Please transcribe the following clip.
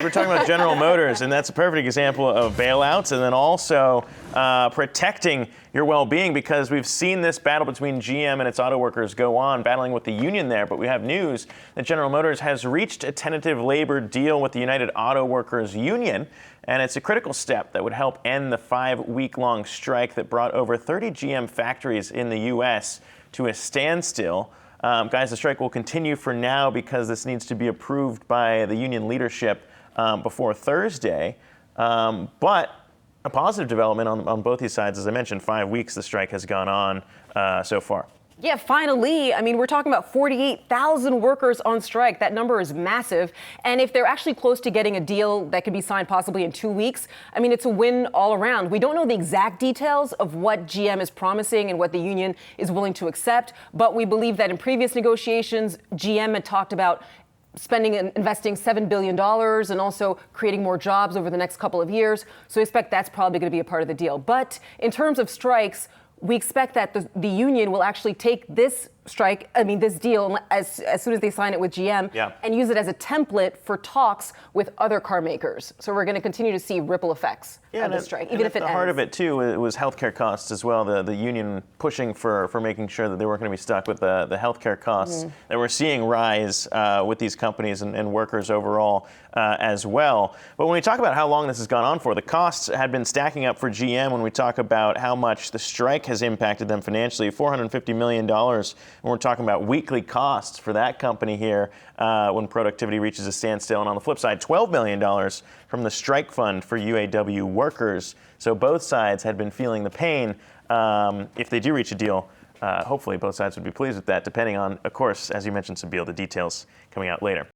We're talking about General Motors, and that's a perfect example of bailouts and then also protecting your well-being, because we've seen this battle between GM and its auto workers go on, battling with the union there. But we have news that General Motors has reached a tentative labor deal with the United Auto Workers Union, and it's a critical step that would help end the 5-week-long strike that brought over 30 GM factories in the U.S. to a standstill. Guys, the strike will continue for now because this needs to be approved by the union leadership before Thursday, but a positive development on both these sides. As I mentioned, 5 weeks the strike has gone on so far. Yeah, finally. I mean, we're talking about 48,000 workers on strike. That number is massive. And if they're actually close to getting a deal that could be signed possibly in 2 weeks, I mean, it's a win all around. We don't know the exact details of what GM is promising and what the union is willing to accept, but we believe that in previous negotiations, GM had talked about spending and investing $7 billion and also creating more jobs over the next couple of years. So we expect that's probably going to be a part of the deal. But in terms of strikes, we expect that the union will actually take this this deal, as soon as they sign it with GM, and use it as a template for talks with other car makers. So we're going to continue to see ripple effects of the strike, even if it ends. The heart of it, too, it was healthcare costs as well. The union pushing for making sure that they weren't going to be stuck with the healthcare costs that we're seeing rise with these companies and workers overall as well. But when we talk about how long this has gone on for, the costs had been stacking up for GM. When we talk about how much the strike has impacted them financially, $450 million. And we're talking about weekly costs for that company here when productivity reaches a standstill. And on the flip side, $12 million from the strike fund for UAW workers. So both sides had been feeling the pain. If they do reach a deal, hopefully both sides would be pleased with that, depending on, of course, as you mentioned, Sibile, the details coming out later.